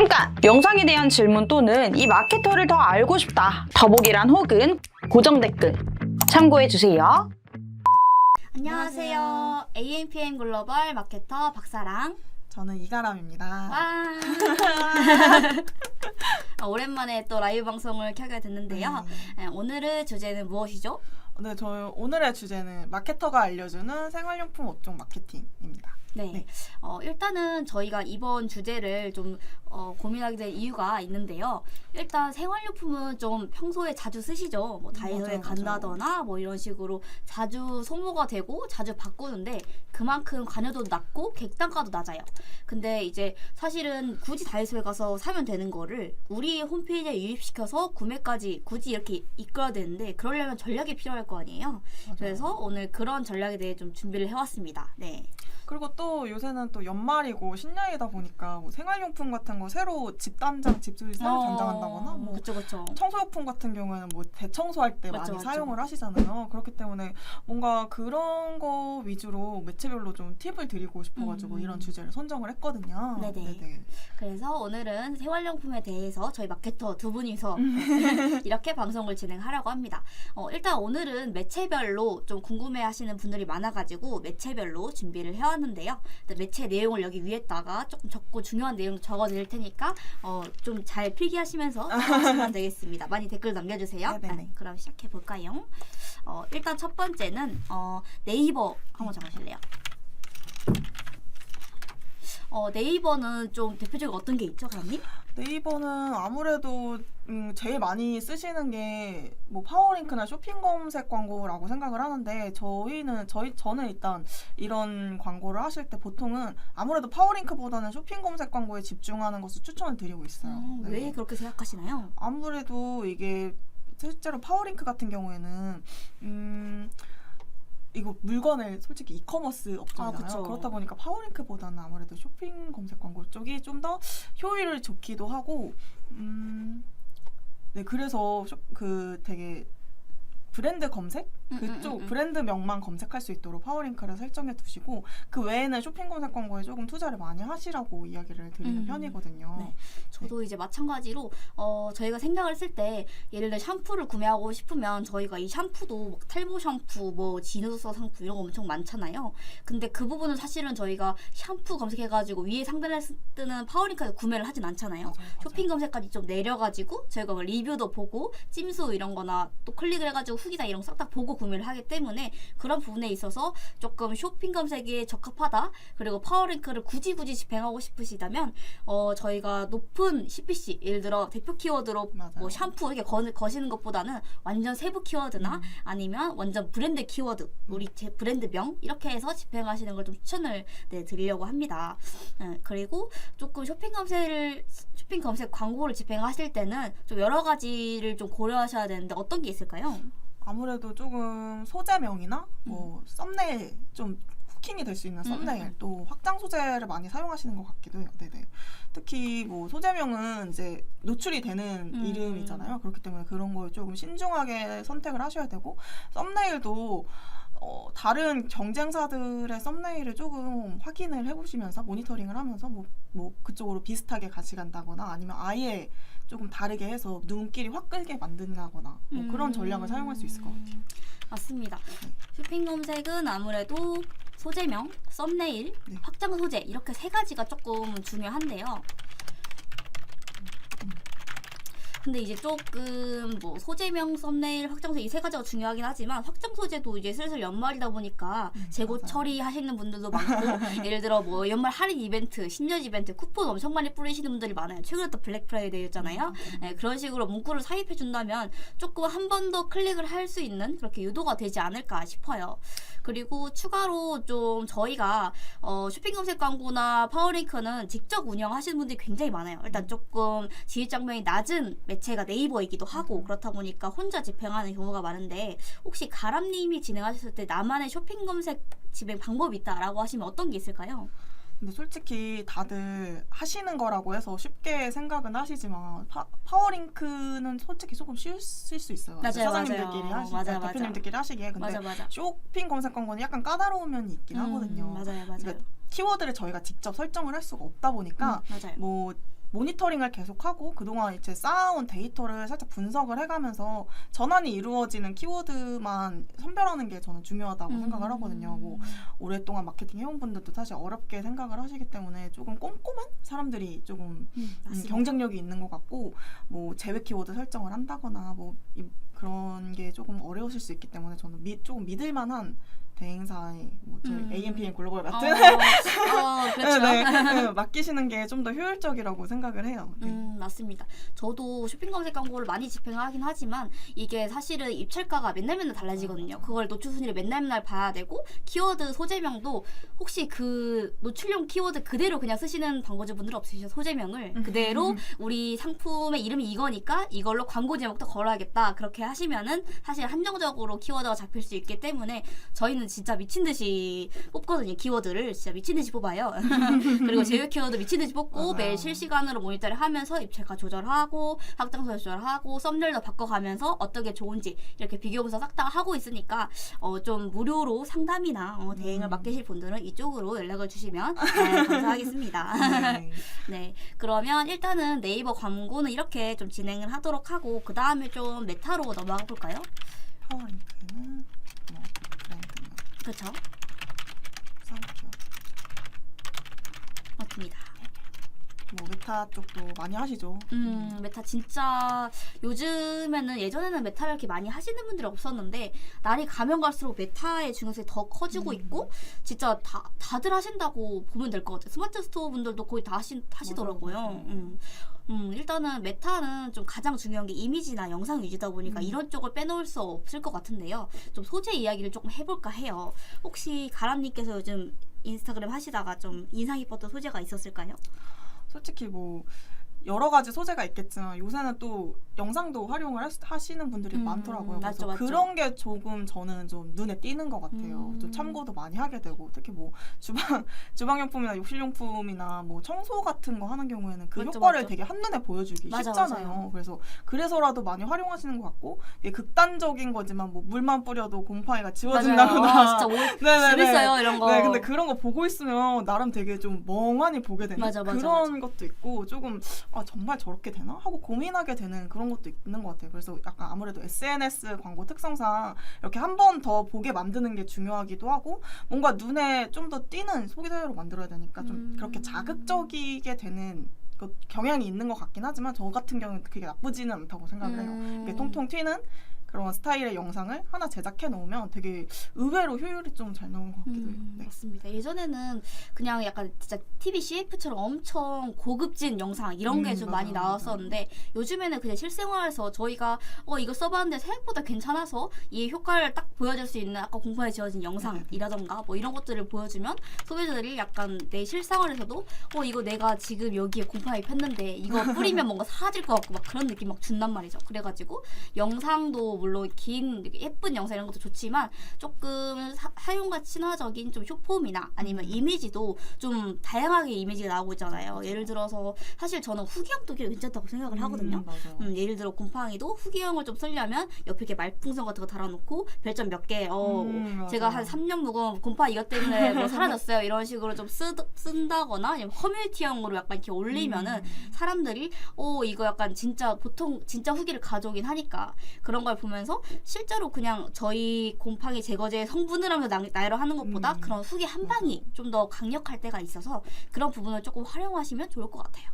잠깐! 영상에 대한 질문 또는 이 마케터를 더 알고 싶다. 더보기란 혹은 고정 댓글 참고해주세요. 안녕하세요. AMPM 글로벌 마케터 박사랑 저는 이가람입니다. 와 오랜만에 또 라이브 방송을 켜게 됐는데요. 오늘의 주제는 무엇이죠? 네, 오늘의 주제는 마케터가 알려주는 생활용품 업종 마케팅입니다. 네. 일단은 저희가 이번 주제를 좀 고민하게 된 이유가 있는데요. 일단 생활용품은 좀 평소에 자주 쓰시죠. 뭐 다이소에 간다거나 뭐 이런 식으로 자주 소모가 되고 자주 바꾸는데 그만큼 관여도도 낮고 객단가도 낮아요. 근데 이제 사실은 굳이 다이소에 가서 사면 되는 거를 우리 홈페이지에 유입시켜서 구매까지 굳이 이렇게 이끌어야 되는데 그러려면 전략이 필요할 거 아니에요. 맞아요. 그래서 오늘 그런 전략에 대해 좀 준비를 해왔습니다. 네. 그리고 또 요새는 또 연말이고 신년이다 보니까 뭐 생활용품 같은 거 새로 집단장, 집수리 새로 단장한다거나 뭐 그쵸. 청소용품 같은 경우에는 뭐 대청소할 때 많이 사용을 하시잖아요. 그렇기 때문에 뭔가 그런 거 위주로 매체별로 좀 팁을 드리고 싶어가지고 이런 주제를 선정을 했거든요. 네네. 그래서 오늘은 생활용품에 대해서 저희 마케터 두 분이서 이렇게 방송을 진행하려고 합니다. 일단 오늘은 매체별로 좀 궁금해하시는 분들이 많아가지고 매체별로 준비를 해왔는데요. 매체 내용을 여기 위에다가 조금 적고 중요한 내용 적어드릴 테니까 좀 잘 필기하시면서 하시면 되겠습니다. 많이 댓글 남겨주세요. 네네. 그럼 시작해 볼까요? 일단 첫 번째는 네이버 한번 적으실래요? 네이버는 좀 대표적으로 어떤 게 있죠, 그럼님? 네이버는 아무래도 제일 많이 쓰시는 게 뭐 파워링크나 쇼핑 검색 광고라고 생각을 하는데 저는 일단 이런 광고를 하실 때 보통은 아무래도 파워링크보다는 쇼핑 검색 광고에 집중하는 것을 추천을 드리고 있어요. 네. 왜 그렇게 생각하시나요? 아무래도 이게 실제로 파워링크 같은 경우에는 이거 물건을 솔직히 이커머스 업종이잖아요. 그렇다 보니까 파워링크보다는 아무래도 쇼핑 검색 광고 쪽이 좀 더 효율을 좋기도 하고 네, 그래서 되게 브랜드 검색? 그쪽 브랜드명만 검색할 수 있도록 파워링크를 설정해 두시고 그 외에는 쇼핑 검색 광고에 조금 투자를 많이 하시라고 이야기를 드리는 편이거든요. 네. 저도 이제 마찬가지로 저희가 생각을 했을 때 예를 들어 샴푸를 구매하고 싶으면 저희가 이 샴푸도 막 탈모 샴푸, 뭐 지누서 상품 이런 거 엄청 많잖아요. 근데 그 부분은 사실은 저희가 샴푸 검색해가지고 위에 상단에 뜨는 파워링크에서 구매를 하진 않잖아요. 맞아요. 쇼핑 검색까지 좀 내려가지고 저희가 뭐 리뷰도 보고 찜수 이런 거나 또 클릭을 해가지고 후기나 이런 거 싹 다 보고 구매를 하기 때문에 그런 부분에 있어서 조금 쇼핑 검색에 적합하다. 그리고 파워링크를 굳이 집행하고 싶으시다면 저희가 높은 CPC, 예를 들어 대표 키워드로 뭐 샴푸 이렇게 거시는 것보다는 완전 세부 키워드나 아니면 완전 브랜드 키워드, 우리 제 브랜드명 이렇게 해서 집행하시는 걸 좀 추천을 드리려고 합니다. 그리고 조금 쇼핑 검색 광고를 집행하실 때는 좀 여러 가지를 좀 고려하셔야 되는데 어떤 게 있을까요? 아무래도 조금 소재명이나 뭐 썸네일 좀 후킹이 될 수 있는 썸네일 또 확장 소재를 많이 사용하시는 것 같기도 해요. 네네. 특히 뭐 소재명은 이제 노출이 되는 이름이잖아요. 그렇기 때문에 그런 걸 조금 신중하게 선택을 하셔야 되고 썸네일도 다른 경쟁사들의 썸네일을 조금 확인을 해보시면서 모니터링을 하면서 뭐 그쪽으로 비슷하게 가져간다거나 아니면 아예 조금 다르게 해서 눈길이 확 끌게 만든다거나 뭐 그런 전략을 사용할 수 있을 것 같아요. 맞습니다. 쇼핑 검색은 아무래도 소재명, 썸네일, 확장 소재 이렇게 세 가지가 조금 중요한데요. 근데 이제 조금 뭐 소재명, 썸네일, 확장 소재 이 세 가지가 중요하긴 하지만 확장 소재도 이제 슬슬 연말이다 보니까 재고 처리하시는 분들도 많고 예를 들어 뭐 연말 할인 이벤트, 신년 이벤트, 쿠폰 엄청 많이 뿌리시는 분들이 많아요. 최근에 또 블랙 프라이데이였잖아요. 그런 식으로 문구를 삽입해 준다면 조금 한 번 더 클릭을 할 수 있는 그렇게 유도가 되지 않을까 싶어요. 그리고 추가로 좀 저희가 쇼핑 검색 광고나 파워링크는 직접 운영하시는 분들이 굉장히 많아요. 일단 조금 지휘장벽이 낮은 매체가 네이버이기도 하고 그렇다 보니까 혼자 집행하는 경우가 많은데 혹시 가람님이 진행하셨을 때 나만의 쇼핑 검색 집행 방법이 있다라고 하시면 어떤 게 있을까요? 근데 솔직히 다들 하시는 거라고 해서 쉽게 생각은 하시지만 파워링크는 솔직히 조금 쉬울 수 있어요. 맞아요, 사장님들끼리 하시기에, 대표님들끼리 하시기에. 근데 맞아. 쇼핑 검색 광고는 약간 까다로운 면이 있긴 하거든요. 맞아요. 그러니까 키워드를 저희가 직접 설정을 할 수가 없다 보니까 뭐 모니터링을 계속하고 그동안 이제 쌓아온 데이터를 살짝 분석을 해가면서 전환이 이루어지는 키워드만 선별하는 게 저는 중요하다고 생각을 하거든요. 뭐 오랫동안 마케팅 해온 분들도 사실 어렵게 생각을 하시기 때문에 조금 꼼꼼한 사람들이 조금 경쟁력이 있는 것 같고 뭐 제외 키워드 설정을 한다거나 뭐 그런 게 조금 어려우실 수 있기 때문에 저는 조금 믿을만한 대행사에 뭐 저희 AMPM 글로벌 같은 그렇죠. 네, 맡기시는 게 좀 더 효율적이라고 생각을 해요. 네. 맞습니다. 저도 쇼핑 검색 광고를 많이 집행하긴 하지만 이게 사실은 입찰가가 맨날 달라지거든요. 그걸 노출 순위를 맨날 봐야 되고 키워드 소재명도 혹시 그 노출용 키워드 그대로 그냥 쓰시는 광고주분들 없으시죠? 소재명을 그대로 우리 상품의 이름이 이거니까 이걸로 광고 제목도 걸어야겠다. 그렇게 하시면은 사실 한정적으로 키워드가 잡힐 수 있기 때문에 저희는 진짜 미친 듯이 뽑거든요. 키워드를 진짜 미친 듯이 뽑아요. 그리고 제휴 키워드 미친 듯이 뽑고 매일 실시간으로 모니터를 하면서 입찰가 조절하고 확장소 조절하고 썸네일도 바꿔가면서 어떤 게 좋은지 이렇게 비교 분석 싹 다 하고 있으니까 좀 무료로 상담이나 대행을 맡기실 분들은 이쪽으로 연락을 주시면 감사하겠습니다. 네. 네, 그러면 일단은 네이버 광고는 이렇게 좀 진행을 하도록 하고 그 다음에 좀 메타로 넘어가 볼까요? 파워링크는 뭐 브랜드는 그렇죠? 사이키워 맞습니다. 뭐 메타 쪽도 많이 하시죠. 메타 진짜 요즘에는 예전에는 메타를 이렇게 많이 하시는 분들이 없었는데 날이 가면 갈수록 메타의 중요성이 더 커지고 있고 진짜 다들 하신다고 보면 될 것 같아요. 스마트 스토어 분들도 거의 다 하시더라고요. 일단은 메타는 좀 가장 중요한 게 이미지나 영상 위주다 보니까 이런 쪽을 빼놓을 수 없을 것 같은데요. 좀 소재 이야기를 조금 해볼까 해요. 혹시 가람님께서 요즘 인스타그램 하시다가 좀 인상 깊었던 소재가 있었을까요? 솔직히 뭐 여러 가지 소재가 있겠지만 요새는 또 영상도 활용을 하시는 분들이 많더라고요. 맞죠, 그래서 맞죠. 그런 게 조금 저는 좀 눈에 띄는 것 같아요. 좀 참고도 많이 하게 되고 특히 뭐 주방용품이나 욕실용품이나 뭐 청소 같은 거 하는 경우에는 그 맞죠, 효과를 맞죠. 되게 한눈에 보여주기 맞아, 쉽잖아요. 맞아요. 그래서라도 많이 활용하시는 것 같고 이게 극단적인 거지만 뭐 물만 뿌려도 곰팡이가 맞아요. 지워진다거나 진짜 네네네. 재밌어요 이런 거. 네, 근데 그런 거 보고 있으면 나름 되게 좀 멍하니 보게 되는 그런 것도 있고 조금 정말 저렇게 되나? 하고 고민하게 되는 그런 것도 있는 것 같아요. 그래서 약간 아무래도 SNS 광고 특성상 이렇게 한 번 더 보게 만드는 게 중요하기도 하고 뭔가 눈에 좀 더 띄는 소비자로 만들어야 되니까 좀 그렇게 자극적이게 되는 경향이 있는 것 같긴 하지만 저 같은 경우는 그게 나쁘지는 않다고 생각을 해요. 이게 통통 튀는 그런 스타일의 영상을 하나 제작해 놓으면 되게 의외로 효율이 좀 잘 나오는 것 같기도 해요. 네. 맞습니다. 예전에는 그냥 약간 진짜 TV CF처럼 엄청 고급진 영상 이런 게 좀 많이 나왔었는데 요즘에는 그냥 실생활에서 저희가 이거 써봤는데 생각보다 괜찮아서 이 효과를 딱 보여줄 수 있는 아까 공포에 지어진 영상이라던가 뭐 이런 것들을 보여주면 소비자들이 약간 내 실생활에서도 이거 내가 지금 여기에 곰팡이 폈는데 이거 뿌리면 뭔가 사라질 것 같고 막 그런 느낌 막 준단 말이죠. 그래가지고 영상도 물론 긴 예쁜 영상 이런 것도 좋지만 조금 사용과 친화적인 좀 숏폼이나 아니면 이미지도 좀 다양하게 이미지가 나오고 있잖아요. 예를 들어서 사실 저는 후기형도 괜찮다고 생각을 하거든요. 예를 들어 곰팡이도 후기형을 좀 쓰려면 옆에 이렇게 말풍선 같은 거 달아놓고 별점 몇 개 제가 한 3년 묵은 곰팡이 이것 때문에 뭐 사라졌어요 이런 식으로 좀 쓴다거나 아니면 커뮤니티형으로 약간 이렇게 올리면은 사람들이 이거 약간 진짜 보통 진짜 후기를 가져오긴 하니까 그런 걸 보면서 실제로 그냥 저희 곰팡이 제거제 성분을 하면서 나열하는 것보다 그런 후기 한 방이 좀 더 강력할 때가 있어서 그런 부분을 조금 활용하시면 좋을 것 같아요.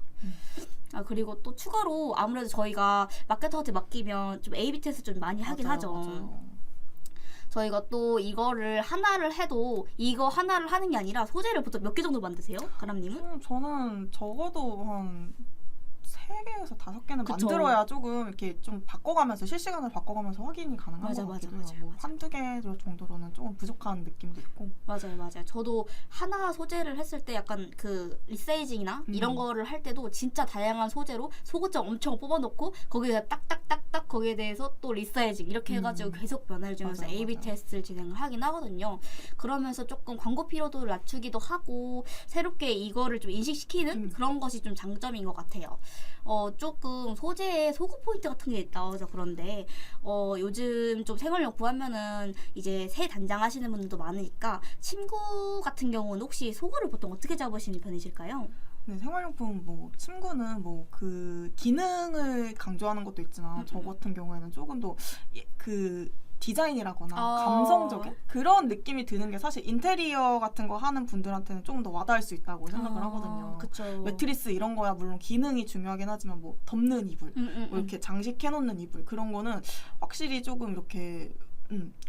그리고 또 추가로 아무래도 저희가 마케터한테 맡기면 좀 A/B 테스트 좀 많이 하긴 하죠. 맞아요. 저희가 또 이거를 하나를 해도 이거 하나를 하는 게 아니라 소재를 보통 몇 개 정도 만드세요? 가람님은? 저는 적어도 한 3개에서 5개는 그쵸. 만들어야 조금 이렇게 좀 바꿔가면서 실시간으로 바꿔가면서 확인이 가능한 것 같기도 해요. 뭐 한두 개 정도로는 조금 부족한 느낌도 있고. 맞아요. 저도 하나 소재를 했을 때 약간 그 리사이징이나 이런 거를 할 때도 진짜 다양한 소재로 소고점 엄청 뽑아놓고 거기에 딱딱딱딱 거기에 대해서 또 리사이징 이렇게 해가지고 계속 변화를 주면서 A/B 테스트를 진행을 하긴 하거든요. 그러면서 조금 광고 피로도를 낮추기도 하고 새롭게 이거를 좀 인식시키는 그런 것이 좀 장점인 것 같아요. 조금 소재에 소구 포인트 같은 게 나오죠. 그런데 요즘 좀 생활용품 하면은 이제 새 단장 하시는 분들도 많으니까 침구 같은 경우는 혹시 소구를 보통 어떻게 잡으시는 편이실까요? 근데 생활용품 뭐 침구는 뭐 그 기능을 강조하는 것도 있지만 저 같은 경우에는 조금 더 그 디자인이라거나 감성적인 그런 느낌이 드는 게 사실 인테리어 같은 거 하는 분들한테는 조금 더 와닿을 수 있다고 생각을 하거든요. 그쵸. 매트리스 이런 거야 물론 기능이 중요하긴 하지만 뭐 덮는 이불, 뭐 이렇게 장식해놓는 이불 그런 거는 확실히 조금 이렇게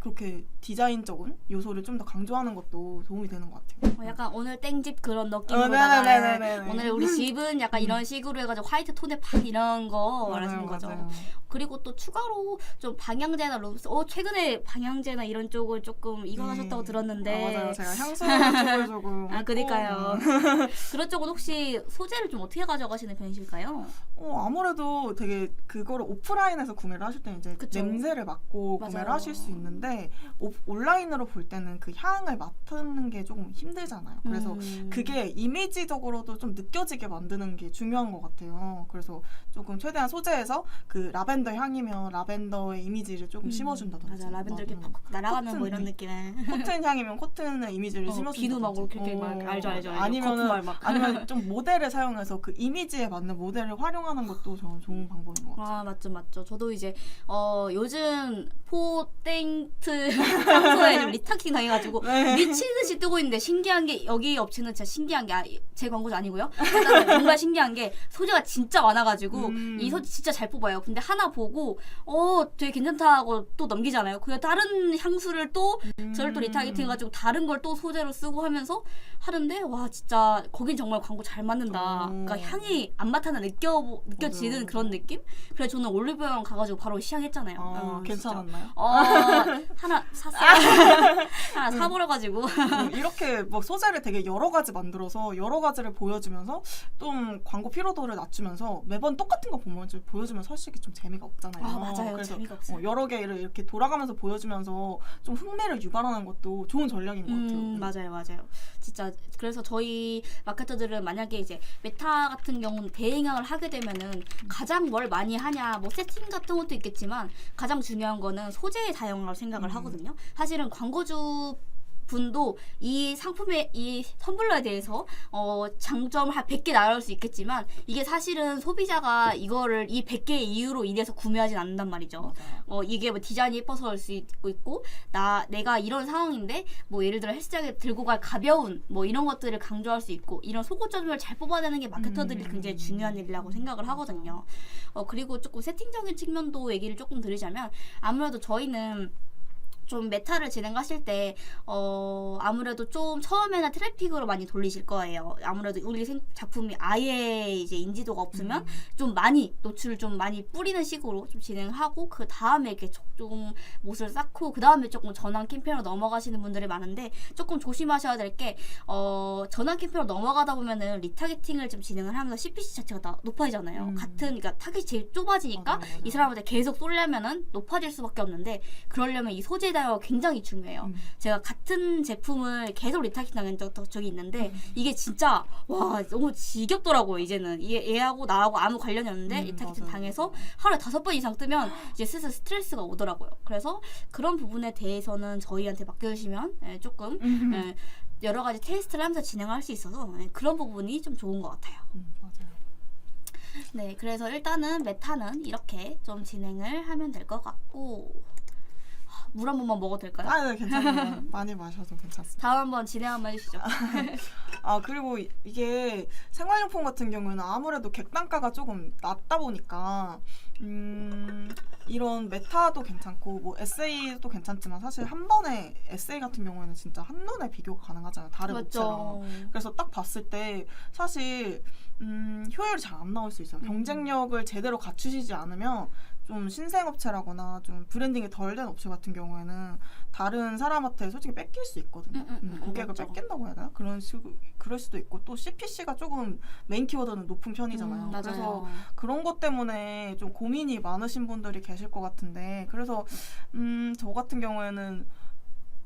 그렇게 디자인적인 요소를 좀 더 강조하는 것도 도움이 되는 것 같아요. 약간 오늘 땡집 그런 느낌으로다가 네네네네네. 오늘 우리 집은 약간 이런 식으로 해가지고 화이트 톤에 팍 이런 거 말하시는 거죠. 맞아요. 그리고 또 추가로 좀 방향제나 룸스 최근에 방향제나 이런 쪽을 조금 이관하셨다고 들었는데 맞아요. 제가 향수 쪽을 조금 그니까요. 그런 쪽은 혹시 소재를 좀 어떻게 가져가시는 편이실까요? 아무래도 되게 그거를 오프라인에서 구매를 하실 때는 이제 그쵸. 냄새를 맡고 맞아요. 구매를 하실 수 있는데 온라인으로 볼 때는 그 향을 맡는 게 조금 힘들잖아요. 그래서 그게 이미지적으로도 좀 느껴지게 만드는 게 중요한 것 같아요. 그래서 조금 최대한 소재에서 그 라벤더 향이면 라벤더의 이미지를 조금 심어준다든지. 맞아, 라벤더 이렇게 팍 날아가면 뭐 이런 느낌에. 코튼 향이면 코튼의 이미지를 심어준다든지. 비누 막 이렇게 막 알죠. 아니면 좀 모델을 사용해서 그 이미지에 맞는 모델을 활용하는 것도 저는 좋은 방법인 것 같아요. 맞죠. 저도 이제 요즘 포땡트 평소에 좀 리타킹 당해가지고 미치듯이 뜨고 있는데 신기한 게 여기 업체는 진짜 신기한 게 제 광고도 아니고요. 일단 정말 신기한 게 소재가 진짜 많아가지고 이 소재 진짜 잘 뽑아요. 근데 하나 보고 되게 괜찮다 하고 또 넘기잖아요. 그냥 다른 향수를 또 저를 또 리타겟팅 해가지고 다른 걸 또 소재로 쓰고 하면서 하는데 와 진짜 거긴 정말 광고 잘 맞는다. 그러니까 향이 안 맡아나 느껴지는 맞아요. 그런 느낌? 그래서 저는 올리브영 가가지고 바로 시향했잖아요. 괜찮았나요? 하나 샀어요. 하나 사버려가지고 이렇게 뭐 소재를 되게 여러 가지 만들어서 여러 가지를 보여주면서 좀 광고 피로도를 낮추면서 매번 똑같은 거 보여주면 솔직히 좀 재미가 없잖아요. 맞아요. 그래서 재미가 없어요. 여러 개를 이렇게 돌아가면서 보여주면서 좀 흥미를 유발하는 것도 좋은 전략인 것 같아요. 맞아요. 진짜 그래서 저희 마케터들은 만약에 이제 메타 같은 경우는 대행을 하게 되면은 가장 뭘 많이 하냐 뭐 세팅 같은 것도 있겠지만 가장 중요한 거는 소재의 다양화라고 생각을 하거든요. 사실은 광고주 분도 이 상품의 이 텀블러에 대해서 장점을 한 100개 나올 수 있겠지만 이게 사실은 소비자가 이거를 이 100개의 이유로 인해서 구매하진 않는단 말이죠. 이게 뭐 디자인이 예뻐서 할 수 있고 내가 이런 상황인데 뭐 예를 들어 헬스장에 들고 갈 가벼운 뭐 이런 것들을 강조할 수 있고 이런 소고점을 잘 뽑아내는 게 마케터들이 굉장히 중요한 일이라고 생각을 하거든요. 그리고 조금 세팅적인 측면도 얘기를 조금 드리자면 아무래도 저희는 좀 메타를 진행하실 때 아무래도 좀 처음에는 트래픽으로 많이 돌리실 거예요. 아무래도 우리 작품이 아예 이제 인지도가 없으면 좀 많이 노출을 좀 많이 뿌리는 식으로 좀 진행하고 그 다음에 이렇게 좀 못을 쌓고 그 다음에 조금 전환 캠페인으로 넘어가시는 분들이 많은데 조금 조심하셔야 될 게 전환 캠페인으로 넘어가다 보면은 리타겟팅을 좀 진행을 하면서 CPC 자체가 다 높아지잖아요. 그러니까 타겟이 제일 좁아지니까 맞아. 이 사람한테 계속 쏘려면은 높아질 수밖에 없는데 그러려면 이 소재 다양화가 굉장히 중요해요. 제가 같은 제품을 계속 리타겟팅 당한 적이 있는데 이게 진짜 와 너무 지겹더라고요. 이제는 얘하고 나하고 아무 관련이 없는데 리타겟팅 당해서 하루에 5번 이상 뜨면 이제 슬슬 스트레스가 오더라고요. 그래서 그런 부분에 대해서는 저희한테 맡겨주시면 조금 여러 가지 테스트를 하면서 진행할 수 있어서 그런 부분이 좀 좋은 것 같아요. 맞아요. 네, 그래서 일단은 메타는 이렇게 좀 진행을 하면 될 것 같고 물 한 번만 먹어도 될까요? 네, 괜찮아요. 많이 마셔도 괜찮습니다. 다음 한번 진행 한번 해주시죠. 그리고 이게 생활용품 같은 경우에는 아무래도 객단가가 조금 낮다 보니까 이런 메타도 괜찮고 뭐 에세이도 괜찮지만 사실 한 번에 에세이 같은 경우에는 진짜 한눈에 비교가 가능하잖아요. 다른 업체랑. 그래서 딱 봤을 때 사실 효율이 잘 안 나올 수 있어요. 경쟁력을 제대로 갖추시지 않으면 좀 신생업체라거나 좀 브랜딩이 덜 된 업체 같은 경우에는 다른 사람한테 솔직히 뺏길 수 있거든요. 고객을 맞죠. 뺏긴다고 해야 되나? 그럴 수도 있고 또 CPC가 조금 메인 키워드는 높은 편이잖아요. 그래서 그런 것 때문에 좀 고민이 많으신 분들이 계실 것 같은데 그래서 저 같은 경우에는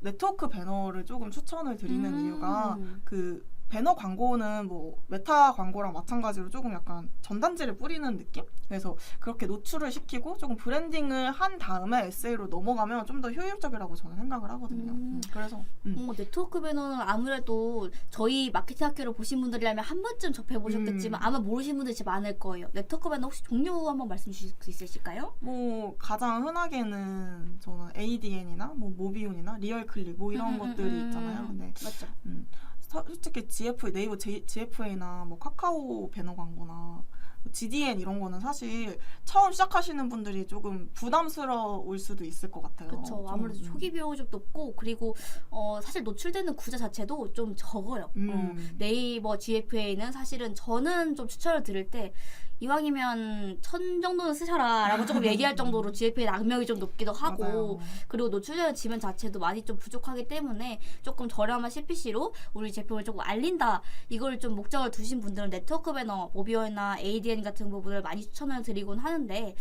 네트워크 배너를 조금 추천을 드리는 이유가 그 배너 광고는 뭐 메타 광고랑 마찬가지로 조금 약간 전단지를 뿌리는 느낌? 그래서 그렇게 노출을 시키고 조금 브랜딩을 한 다음에 SA로 넘어가면 좀 더 효율적이라고 저는 생각을 하거든요. 그래서 네트워크 배너는 아무래도 저희 마케팅 학교를 보신 분들이라면 한 번쯤 접해보셨겠지만 아마 모르시는 분들이 진짜 많을 거예요. 네트워크 배너 혹시 종류 한번 말씀 주실 수 있으실까요? 뭐 가장 흔하게는 저는 ADN이나 뭐 모비온이나 리얼클릭 뭐 이런 것들이 있잖아요. 근데 맞죠. 솔직히 네이버 GFA나 뭐 카카오 배너 광고나 GDN 이런 거는 사실 처음 시작하시는 분들이 조금 부담스러울 수도 있을 것 같아요. 그렇죠. 아무래도 초기 비용이 좀 높고 그리고 사실 노출되는 구자 자체도 좀 적어요. 네이버 GFA는 사실은 저는 좀 추천을 드릴 때 이왕이면 1000 정도는 쓰셔라 라고 조금 얘기할 정도로 GFA 악명이 좀 높기도 하고 맞아요. 그리고 노출되는 지면 자체도 많이 좀 부족하기 때문에 조금 저렴한 CPC로 우리 제품을 조금 알린다 이걸 좀 목적을 두신 분들은 네트워크 배너, 모비어나 ADN 같은 부분을 많이 추천을 드리곤 하는데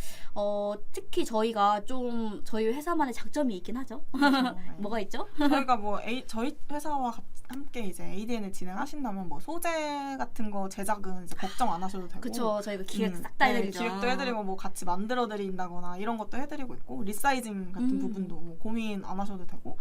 특히 저희가 좀 저희 회사만의 장점이 있긴 하죠. 뭐가 있죠? 저희가 뭐 저희 회사와 함께 이제 ADN을 진행하신다면 뭐 소재 같은 거 제작은 이제 걱정 안 하셔도 되고 그쵸. 저희가 기획 싹 다 해드리죠. 기획도 해드리고 뭐 같이 만들어 드린다거나 이런 것도 해드리고 있고 리사이징 같은 부분도 뭐 고민 안 하셔도 되고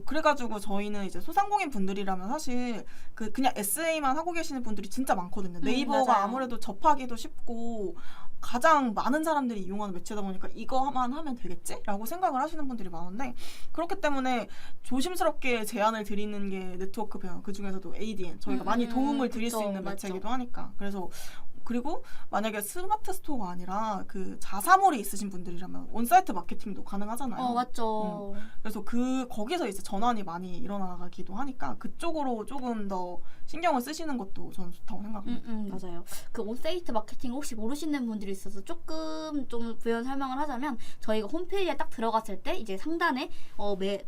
그래가지고 저희는 이제 소상공인 분들이라면 사실 그냥 SA만 하고 계시는 분들이 진짜 많거든요. 네이버가 맞아요. 아무래도 접하기도 쉽고 가장 많은 사람들이 이용하는 매체다 보니까 이거만 하면 되겠지? 라고 생각을 하시는 분들이 많은데 그렇기 때문에 조심스럽게 제안을 드리는 게 네트워크 배너 그중에서도 ADN 저희가 많이 도움을 드릴 수 있는 매체이기도 하니까 그래서 그리고 만약에 스마트 스토어가 아니라 그 자사몰이 있으신 분들이라면 온사이트 마케팅도 가능하잖아요. 맞죠. 그래서 거기서 이제 전환이 많이 일어나기도 하니까 그쪽으로 조금 더 신경을 쓰시는 것도 저는 좋다고 생각합니다. 맞아요. 그 온사이트 마케팅 혹시 모르시는 분들이 있어서 조금 좀 부연 설명을 하자면 저희가 홈페이지에 딱 들어갔을 때 이제 상단에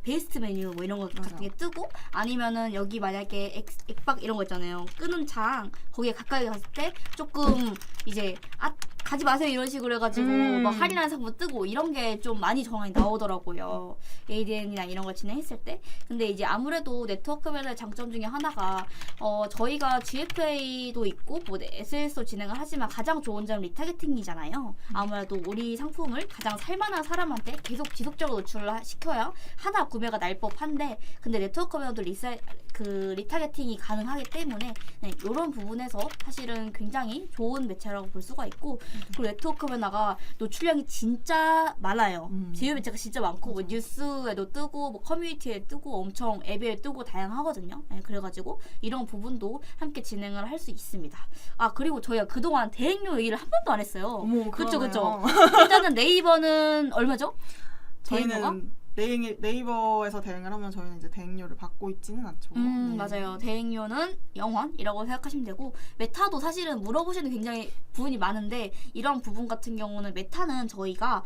베이스트 메뉴 뭐 이런 거 같은 게 뜨고 아니면은 여기 만약에 액박 이런 거 있잖아요. 끄는 창 거기에 가까이 갔을 때 조금 이제 가지 마세요 이런 식으로 해가지고 막 할인하는 상품 뜨고 이런 게 좀 많이 정황이 나오더라고요. ADN이나 이런 걸 진행했을 때. 근데 이제 아무래도 네트워크 배너의 장점 중에 하나가 저희가 GFA도 있고 뭐 SS도 진행을 하지만 가장 좋은 점은 리타겟팅이잖아요. 아무래도 우리 상품을 가장 살만한 사람한테 계속 지속적으로 노출을 시켜야 하나 구매가 날 법한데 근데 네트워크 배너도 리타겟팅이 가능하기 때문에 이런 부분에서 사실은 굉장히 좋은 매체라고 볼 수가 있고 그리고 네트워크 배너가 노출량이 진짜 많아요. 제휴 매체가 진짜 많고 뭐 뉴스에도 뜨고 뭐 커뮤니티에 뜨고 엄청 앱에 뜨고 다양하거든요. 그래가지고 이런 부분도 함께 진행을 할 수 있습니다. 그리고 저희가 그동안 대행료 얘기를 한 번도 안 했어요. 그쵸. 일단은 네이버는 얼마죠? 저희는 네이버에서 대행을 하면 저희는 이제 대행료를 받고 있지는 않죠. 맞아요. 대행료는 0원이라고 생각하시면 되고 메타도 사실은 물어보시는 굉장히 부분이 많은데 이런 부분 같은 경우는 메타는 저희가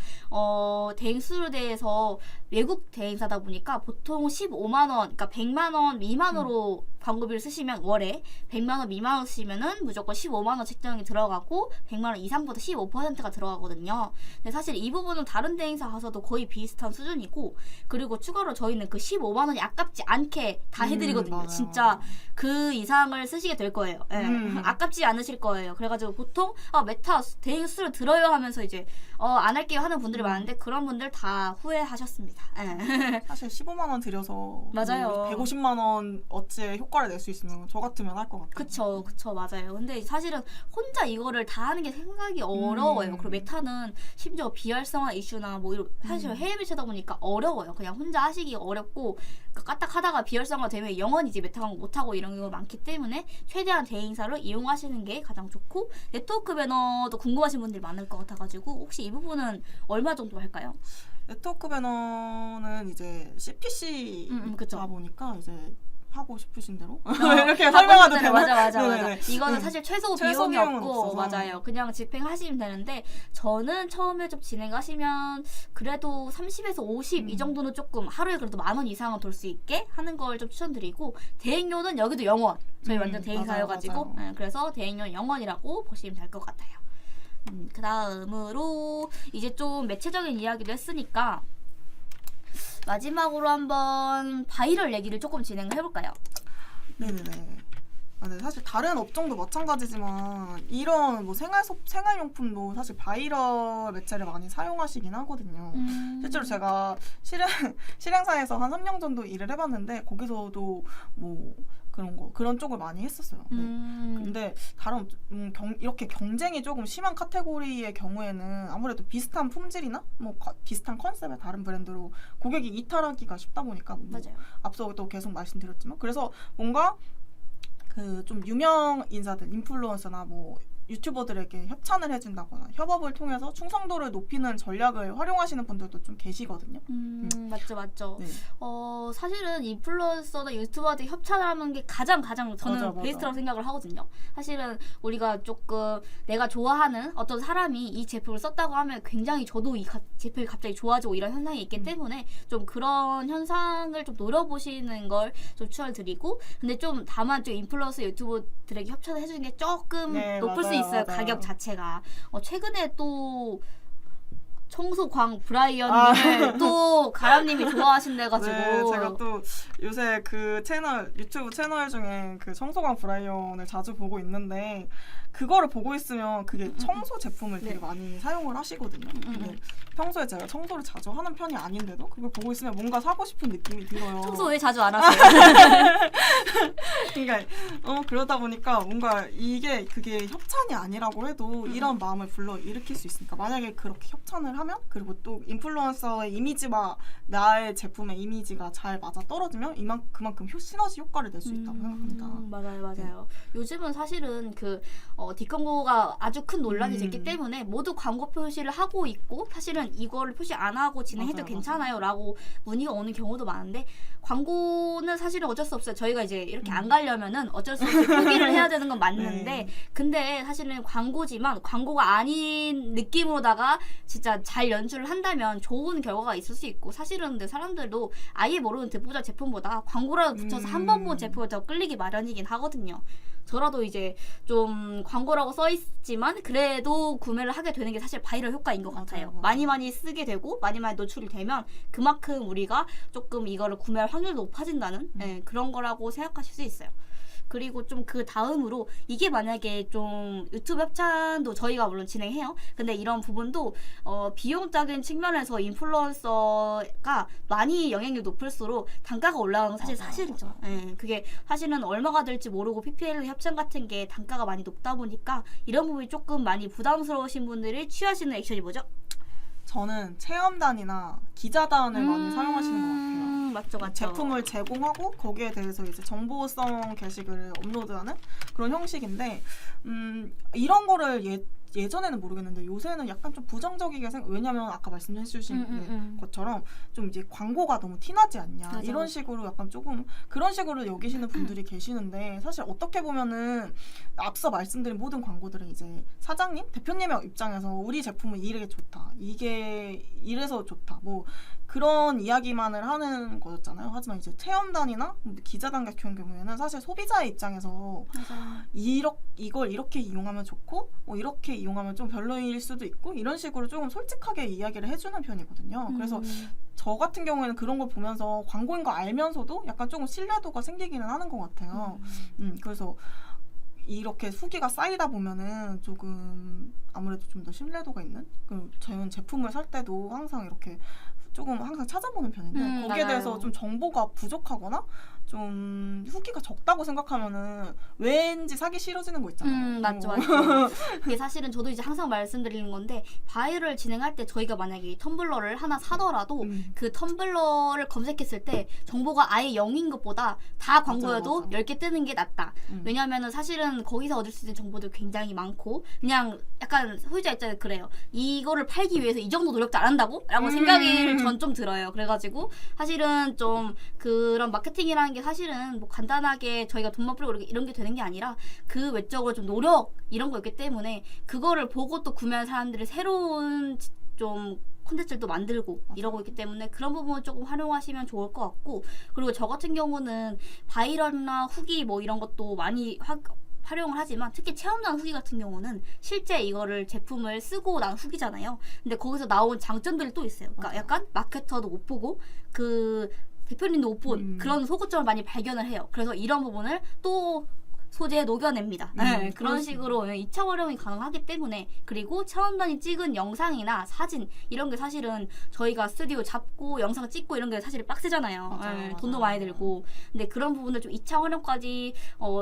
대행 수수료에 대해서 외국 대행사다 보니까 보통 15만 원, 그러니까 100만 원 미만으로 광고비를 쓰시면 월에 100만 원 미만으로 쓰시면은 무조건 15만 원 책정이 들어가고 100만 원 이상부터 15%가 들어가거든요. 근데 사실 이 부분은 다른 대행사 가서도 거의 비슷한 수준이고 그리고 추가로 저희는 그 15만 원이 아깝지 않게 다 해드리거든요. 맞아요. 진짜 그 이상을 쓰시게 될 거예요. 아깝지 않으실 거예요. 그래가지고 보통 메타 대행 수수료 들어요 하면서 이제 안 할게요 하는 분들이 많은데 그런 분들 다 후회하셨습니다. 사실 15만 원 들여서 맞아요. 150만 원 어치의 효과를 낼 수 있으면 저 같으면 할 것 같아요. 그쵸, 맞아요. 근데 사실은 혼자 이거를 다 하는 게 생각이 어려워요. 그리고 메타는 심지어 비활성화 이슈나 뭐 이런 사실 해외 매체다 보니까 어려워요. 그냥 혼자 하시기 어렵고 까딱하다가 비활성화 되면 영원히 이제 메타 광고 못하고 이런 경우가 많기 때문에 최대한 대행사를 이용하시는 게 가장 좋고 네트워크 배너도 궁금하신 분들이 많을 것 같아가지고 혹시 이 부분은 얼마 정도 할까요? 네트워크 배너는 이제 CPC다 보니까 이제 하고 싶으신 대로 이렇게 설명해도 되나요? 맞아. 이거는 사실 최소 비용이 비용은 없고 없어서. 맞아요. 그냥 집행하시면 되는데 저는 처음에 좀 진행하시면 그래도 30에서 50 이 정도는 조금 하루에 그래도 10,000원 이상은 돌 수 있게 하는 걸 좀 추천드리고 대행료는 여기도 0원. 저희 완전 대행사여가지고 맞아요. 그래서 대행료는 0원이라고 보시면 될 것 같아요. 그 다음으로 이제 좀 매체적인 이야기를 했으니까 마지막으로 한번 바이럴 얘기를 조금 진행을 해볼까요? 네네네. 네, 사실 다른 업종도 마찬가지지만 이런 뭐 생활용품도 사실 바이럴 매체를 많이 사용하시긴 하거든요. 실제로 제가 실행사에서 한 3년 정도 일을 해봤는데 거기서도 뭐 그런 쪽을 많이 했었어요. 네. 근데 다른 이렇게 경쟁이 조금 심한 카테고리의 경우에는 아무래도 비슷한 품질이나 뭐 비슷한 컨셉의 다른 브랜드로 고객이 이탈하기가 쉽다 보니까 뭐 맞아요. 앞서도 계속 말씀드렸지만 그래서 뭔가 그 좀 유명 인사들, 인플루언서나 뭐 유튜버들에게 협찬을 해준다거나 협업을 통해서 충성도를 높이는 전략을 활용하시는 분들도 좀 계시거든요. 맞죠. 네. 사실은 인플루언서나 유튜버한테 협찬을 하는 게 가장 저는 맞아. 베스트라고 생각을 하거든요. 사실은 우리가 조금 내가 좋아하는 어떤 사람이 이 제품을 썼다고 하면 굉장히 저도 이 제품이 갑자기 좋아지고 이런 현상이 있기 때문에 좀 그런 현상을 좀 노려보시는 걸 좀 추천드리고, 근데 좀 다만 좀 인플루언서 유튜버들에게 협찬을 해주는 게 조금 높을 수 있어요. 가격 자체가. 최근에 또 청소광 브라이언님을 또 가람님이 좋아하신대가지고. 네, 제가 또 요새 그 유튜브 채널 중에 그 청소광 브라이언을 자주 보고 있는데 그거를 보고 있으면 그게 청소 제품을 되게 많이 사용을 하시거든요. 근데 평소에 제가 청소를 자주 하는 편이 아닌데도 그걸 보고 있으면 뭔가 사고 싶은 느낌이 들어요. 청소 왜 자주 안 하세요? 그러니까 그러다 보니까 뭔가 그게 협찬이 아니라고 해도 이런 마음을 불러 일으킬 수 있으니까 만약에 그렇게 협찬을 하면 그리고 또 인플루언서의 이미지와 나의 제품의 이미지가 잘 맞아 떨어지면 그만큼 시너지 효과를 낼 수 있다고 생각합니다. 맞아요. 요즘은 사실은 뒷광고가 아주 큰 논란이 됐기 때문에 모두 광고 표시를 하고 있고 사실은 이거를 표시 안 하고 진행해도 괜찮아요 라고 문의가 오는 경우도 많은데, 광고는 사실은 어쩔 수 없어요. 저희가 이제 이렇게 안 가려면은 어쩔 수 없이 포기를 해야 되는 건 맞는데 네. 근데 사실은 광고지만 광고가 아닌 느낌으로다가 진짜 잘 연출을 한다면 좋은 결과가 있을 수 있고, 사실은 근데 사람들도 아예 모르는 듣보잡 제품보다 광고라도 붙여서 한 번 본 제품을 더 끌리기 마련이긴 하거든요. 저라도 이제 좀 광고라고 써있지만 그래도 구매를 하게 되는 게 사실 바이럴 효과인 것 같아요. 맞아요. 많이 쓰게 되고 많이 노출이 되면 그만큼 우리가 조금 이거를 구매할 확률도 높아진다는 그런 거라고 생각하실 수 있어요. 그리고 좀 그 다음으로 이게 만약에 좀 유튜브 협찬도 저희가 물론 진행해요. 근데 이런 부분도 비용적인 측면에서 인플루언서가 많이 영향력이 높을수록 단가가 올라가는 건 사실 사실이죠. 그게 사실은 얼마가 될지 모르고 PPL 협찬 같은 게 단가가 많이 높다 보니까 이런 부분이 조금 많이 부담스러우신 분들이 취하시는 액션이 뭐죠? 저는 체험단이나 기자단을 많이 사용하시는 것 같아요. 맞죠. 제품을 제공하고 거기에 대해서 이제 정보성 게시글을 업로드하는 그런 형식인데 이런 거를 예전에는 모르겠는데 요새는 약간 좀 부정적이게 왜냐면 아까 말씀해주신 것처럼 좀 이제 광고가 너무 티나지 않냐 맞아. 이런 식으로 약간 조금 그런 식으로 여기시는 분들이 계시는데 사실 어떻게 보면은 앞서 말씀드린 모든 광고들은 이제 사장님, 대표님의 입장에서 우리 제품은 이게 좋다, 이게 이래서 좋다 뭐 그런 이야기만을 하는 거였잖아요. 하지만 이제 체험단이나 기자단 같은 경우에는 사실 소비자의 입장에서 이걸 이렇게 이용하면 좋고 이렇게 이용하면 좀 별로일 수도 있고 이런 식으로 조금 솔직하게 이야기를 해주는 편이거든요. 그래서 저 같은 경우에는 그런 걸 보면서 광고인 거 알면서도 약간 조금 신뢰도가 생기기는 하는 것 같아요. 그래서 이렇게 후기가 쌓이다 보면은 조금 아무래도 좀 더 신뢰도가 있는 저는 제품을 살 때도 항상 이렇게 조금 항상 찾아보는 편인데 거기에 대해서 좀 정보가 부족하거나 좀 후기가 적다고 생각하면은 왠지 사기 싫어지는 거 있잖아요. 맞죠. 이게 사실은 저도 이제 항상 말씀드리는 건데 바이럴을 진행할 때 저희가 만약에 텀블러를 하나 사더라도 그 텀블러를 검색했을 때 정보가 아예 0인 것보다 다 광고여도 맞아. 10개 뜨는 게 낫다. 왜냐하면 사실은 거기서 얻을 수 있는 정보들 굉장히 많고 그냥 약간 소비자 입장에 그래요. 이거를 팔기 위해서 이 정도 노력도 안 한다고? 라고 생각이 전 좀 들어요. 그래가지고 사실은 좀 그런 마케팅이라는 게 사실은 뭐 간단하게 저희가 돈만 뿌리고 이런 게 되는 게 아니라 그 외적으로 좀 노력 이런 거 있기 때문에 그거를 보고 또 구매한 사람들이 새로운 좀 콘텐츠를 또 만들고 이러고 있기 때문에 그런 부분을 조금 활용하시면 좋을 것 같고, 그리고 저 같은 경우는 바이럴이나 후기 뭐 이런 것도 많이 활용을 하지만 특히 체험단 후기 같은 경우는 실제 이거를 제품을 쓰고 난 후기잖아요. 근데 거기서 나온 장점들이 또 있어요. 그러니까 약간 마케터도 못 보고 그 대표님도 못 본 그런 소구점을 많이 발견을 해요. 그래서 이런 부분을 또 소재에 녹여냅니다. 네, 그런 식으로 2차 활용이 가능하기 때문에 그리고 체험단이 찍은 영상이나 사진 이런 게 사실은 저희가 스튜디오 잡고 영상 찍고 이런 게 사실 빡세잖아요. 맞아요. 돈도 많이 들고 근데 그런 부분을 좀 2차 활용까지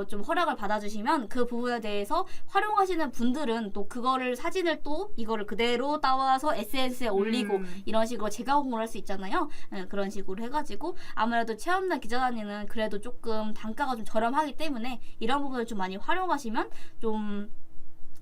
좀 허락을 받아주시면 그 부분에 대해서 활용하시는 분들은 또 그거를 사진을 또 이거를 그대로 따와서 SNS에 올리고 이런 식으로 재가공을 할 수 있잖아요. 그런 식으로 해가지고 아무래도 체험단 기자단에는 그래도 조금 단가가 좀 저렴하기 때문에 이런 부분을 좀 많이 활용하시면 좀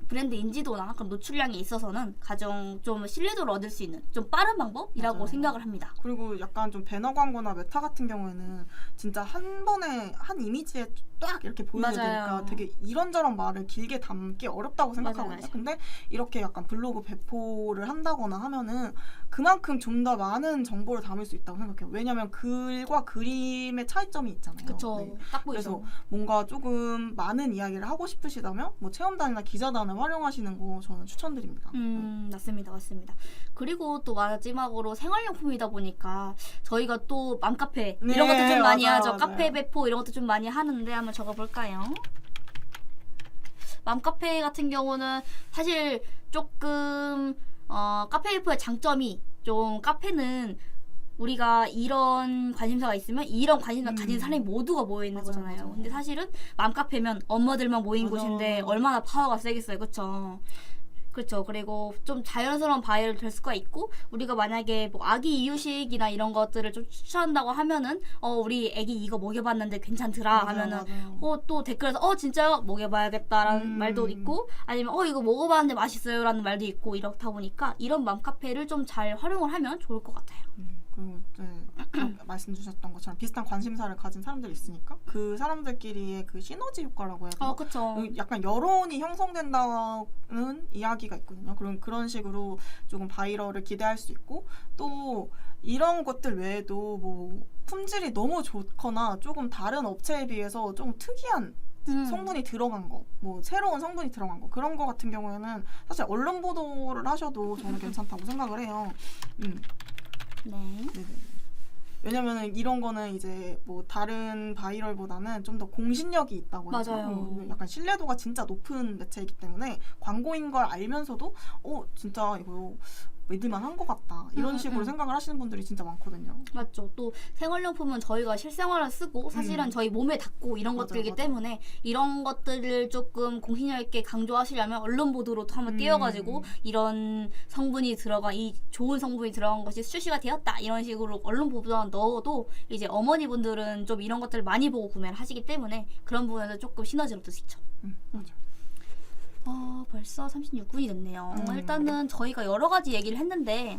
브랜드 인지도나 그런 노출량에 있어서는 가장 좀 신뢰도를 얻을 수 있는 좀 빠른 방법이라고 맞아요. 생각을 합니다. 그리고 약간 좀 배너 광고나 메타 같은 경우에는 진짜 한 번에 한 이미지에 딱 이렇게 보여야 맞아요. 되니까 되게 이런저런 말을 길게 담기 어렵다고 생각하거든요. 맞아요. 근데 이렇게 약간 블로그 배포를 한다거나 하면은 그만큼 좀 더 많은 정보를 담을 수 있다고 생각해요. 왜냐면 글과 그림의 차이점이 있잖아요. 그쵸. 네. 딱 보이죠. 그래서 뭔가 조금 많은 이야기를 하고 싶으시다면 뭐 체험단이나 기자단을 활용하시는 거 저는 추천드립니다. 맞습니다. 그리고 또 마지막으로 생활용품이다 보니까 저희가 또 맘카페 네, 이런 것도 좀 많이 맞아요, 하죠. 맞아요. 카페 배포 이런 것도 좀 많이 하는데 한번 적어볼까요? 맘카페 같은 경우는 사실 조금 카페 배포의 장점이 좀 카페는 우리가 이런 관심사가 있으면 이런 관심사 가진 사람이 모두가 모여있는 맞아요, 거잖아요. 맞아요. 근데 사실은 맘카페면 엄마들만 모인 맞아. 곳인데 얼마나 파워가 세겠어요. 그쵸? 그렇죠. 그리고 좀 자연스러운 바이럴 될 수가 있고 우리가 만약에 뭐 아기 이유식이나 이런 것들을 좀 추천한다고 하면은 우리 애기 이거 먹여봤는데 괜찮더라 맞아요, 하면은 맞아요. 또 댓글에서 진짜요? 먹여봐야겠다라는 말도 있고 아니면 이거 먹어봤는데 맛있어요라는 말도 있고 이렇다 보니까 이런 맘카페를 좀 잘 활용을 하면 좋을 것 같아요. 그리고 말씀 주셨던 것처럼 비슷한 관심사를 가진 사람들이 있으니까 그 사람들끼리의 그 시너지 효과라고 해야 되나? 그쵸. 약간 여론이 형성된다는 이야기가 있거든요. 그런 식으로 조금 바이럴을 기대할 수 있고 또 이런 것들 외에도 뭐 품질이 너무 좋거나 조금 다른 업체에 비해서 좀 특이한 성분이 들어간 거, 뭐 새로운 성분이 들어간 거 그런 거 같은 경우에는 사실 언론 보도를 하셔도 저는 괜찮다고 생각을 해요. 네. 네네. 왜냐면은 이런 거는 이제 뭐 다른 바이럴보다는 좀 더 공신력이 있다고 해야 되나? 맞아요. 약간 신뢰도가 진짜 높은 매체이기 때문에 광고인 걸 알면서도 진짜 이거 믿을만 한 것 같다 이런 식으로 생각을 하시는 분들이 진짜 많거든요. 맞죠. 또 생활용품은 저희가 실생활에 쓰고 사실은 저희 몸에 닿고 이런 맞아요, 것들이기 맞아요. 때문에 이런 것들을 조금 공신력 있게 강조하시려면 언론 보도로 또 한번 띄워가지고 이런 성분이 들어간 이 좋은 성분이 들어간 것이 출시가 되었다 이런 식으로 언론 보도만 넣어도 이제 어머니분들은 좀 이런 것들을 많이 보고 구매를 하시기 때문에 그런 부분에서 조금 시너지를 얻을 수 있죠. 맞아. 벌써 36분이 됐네요. 일단은 저희가 여러 가지 얘기를 했는데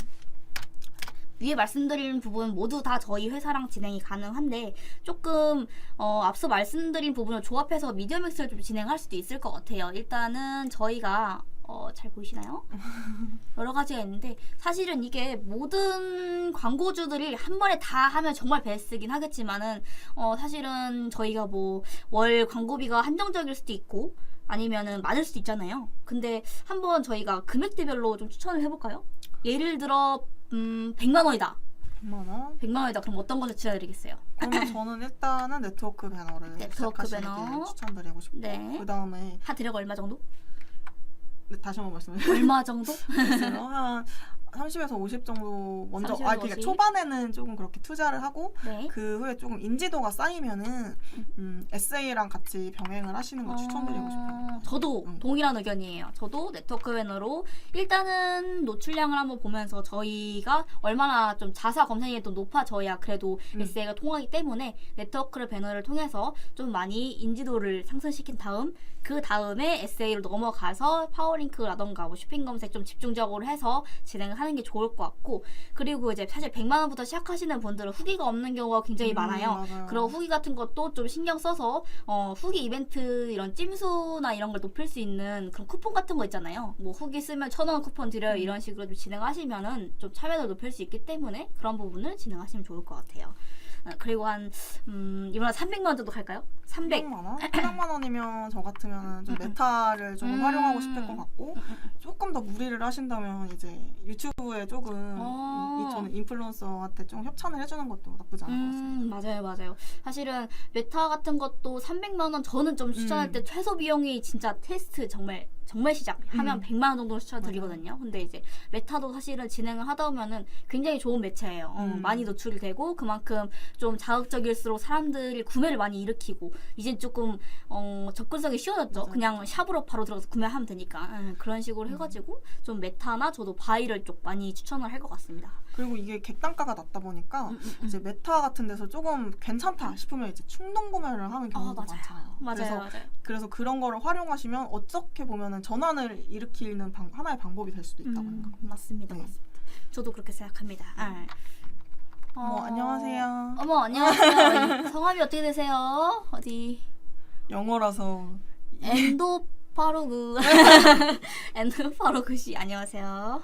위에 말씀드린 부분 모두 다 저희 회사랑 진행이 가능한데 조금 앞서 말씀드린 부분을 조합해서 미디어맥스를 좀 진행할 수도 있을 것 같아요. 일단은 저희가 잘 보이시나요? 여러 가지가 있는데 사실은 이게 모든 광고주들이 한 번에 다 하면 정말 베스트긴 하겠지만은 사실은 저희가 뭐 월 광고비가 한정적일 수도 있고 아니면은 많을 수도 있잖아요. 근데 한번 저희가 금액대별로 좀 추천을 해볼까요? 예를 들어 100만 원이다. 100만 원? 100만 원이다. 그럼 어떤 걸 추천해드리겠어요? 그러면 저는 일단은 네트워크 배너를 네트워크 시작하시길 배너. 추천드리고 싶고 네. 그 다음에 한 대략 얼마 정도? 다시 한번 말씀해주세요. 얼마 정도? 한 30에서 50 정도 먼저 30에서 그러니까 50? 초반에는 조금 그렇게 투자를 하고 네. 그 후에 조금 인지도가 쌓이면은 SA랑 같이 병행을 하시는 걸 추천드리고 싶어요. 저도 동일한 의견이에요. 저도 네트워크 배너로 일단은 노출량을 한번 보면서 저희가 얼마나 좀 자사 검색이 또 높아져야 그래도 SA가 통하기 때문에 네트워크 배너를 통해서 좀 많이 인지도를 상승시킨 다음 그 다음에 SA로 넘어가서 파워링크라던가 뭐 쇼핑 검색 좀 집중적으로 해서 진행을 하는 게 좋을 것 같고 그리고 이제 사실 100만 원부터 시작하시는 분들은 후기가 없는 경우가 굉장히 많아요. 맞아요. 그런 후기 같은 것도 좀 신경 써서 후기 이벤트 이런 찜수나 이런 걸 높일 수 있는 그런 쿠폰 같은 거 있잖아요. 뭐 후기 쓰면 1,000원 쿠폰 드려요. 이런 식으로 좀 진행하시면은 좀 참여도를 높일 수 있기 때문에 그런 부분을 진행하시면 좋을 것 같아요. 그리고 한 이번에 300만 원 정도 갈까요? 300. 300만 원? 300만 원이면 저 같으면 좀 메타를 좀 활용하고 싶을 것 같고 조금 더 무리를 하신다면 이제 유튜브에 조금 저는 인플루언서한테 좀 협찬을 해주는 것도 나쁘지 않을 것 같습니다. 맞아요. 사실은 메타 같은 것도 300만 원 저는 좀 추천할 때 최소 비용이 진짜 테스트 정말 시작 하면 100만 원 정도 추천드리거든요. 근데 이제 메타도 사실은 진행을 하다 보면은 굉장히 좋은 매체예요. 많이 노출이 되고 그만큼 좀 자극적일수록 사람들이 구매를 많이 일으키고 이제 조금 접근성이 쉬워졌죠. 맞아요. 그냥 샵으로 바로 들어가서 구매하면 되니까 그런 식으로 해가지고 좀 메타나 저도 바이럴 쪽 많이 추천을 할 것 같습니다. 그리고 이게 객단가가 낮다 보니까 이제 메타 같은 데서 조금 괜찮다 싶으면 이제 충동 구매를 하는 경우도 많잖아요. 그래서 그런 거를 활용하시면 어떻게 보면은 전환을 일으키는 하나의 방법이 될 수도 있다고 생각합니다. 맞습니다. 네. 저도 그렇게 생각합니다. 안녕하세요. 어머 안녕하세요. 성함이 어떻게 되세요? 어디? 영어라서 엔도파로그 엔도파로그 씨 안녕하세요.